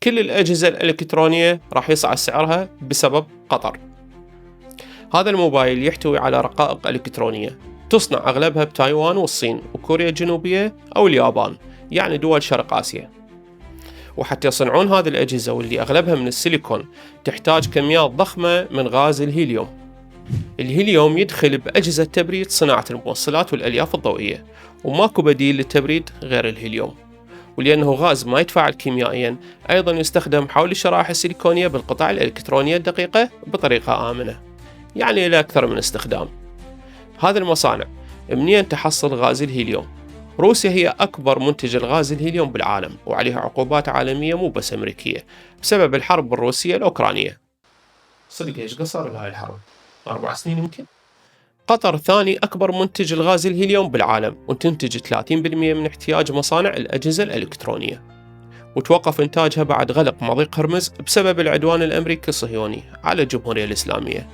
كل الأجهزة الإلكترونية راح يصعد سعرها بسبب قطر. هذا الموبايل يحتوي على رقائق إلكترونية تصنع أغلبها بتايوان والصين وكوريا الجنوبية أو اليابان، يعني دول شرق آسيا. وحتى يصنعون هذه الأجهزة واللي أغلبها من السيليكون تحتاج كميات ضخمة من غاز الهيليوم. الهيليوم يدخل بأجهزة تبريد صناعة الموصلات والألياف الضوئية، وماكو بديل للتبريد غير الهيليوم. ولأنه غاز ما يتفاعل كيميائيا، أيضا يستخدم حول الشرائح السيليكونية بالقطع الإلكترونية الدقيقة بطريقة آمنة، يعني إلى أكثر من استخدام. هذه المصانع منين تحصل غاز الهيليوم؟ روسيا هي أكبر منتج الغاز الهيليوم بالعالم، وعليها عقوبات عالمية مو بس أمريكية بسبب الحرب الروسية الأوكرانية. صدق إيش قصر لهاي الحرب؟ 4 سنين يمكن؟ قطر ثاني أكبر منتج الغاز الهيليوم بالعالم، وتنتج 30% من احتياج مصانع الأجهزة الإلكترونية، وتوقف إنتاجها بعد غلق مضيق هرمز بسبب العدوان الأمريكي الصهيوني على الجمهورية الإسلامية.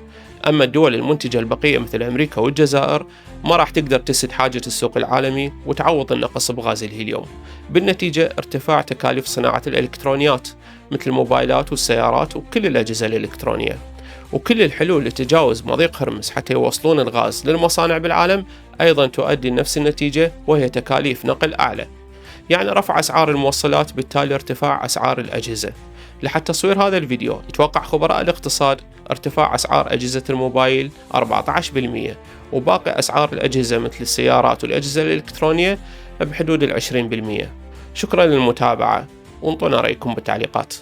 أما الدول المنتجة البقية مثل أمريكا والجزائر ما راح تقدر تسد حاجة السوق العالمي وتعوض النقص بغاز الهيليوم، بالنتيجة ارتفاع تكاليف صناعة الإلكترونيات مثل الموبايلات والسيارات وكل الأجهزة الإلكترونية. وكل الحلول لتجاوز مضيق هرمز حتى يوصلون الغاز للمصانع بالعالم أيضا تؤدي لنفس النتيجة، وهي تكاليف نقل أعلى، يعني رفع أسعار الموصلات بالتالي ارتفاع أسعار الأجهزة. لحد تصوير هذا الفيديو يتوقع خبراء الاقتصاد ارتفاع أسعار أجهزة الموبايل 14%، وباقي أسعار الأجهزة مثل السيارات والأجهزة الإلكترونية بحدود 20%. شكرا للمتابعة، وانطونا رأيكم بالتعليقات.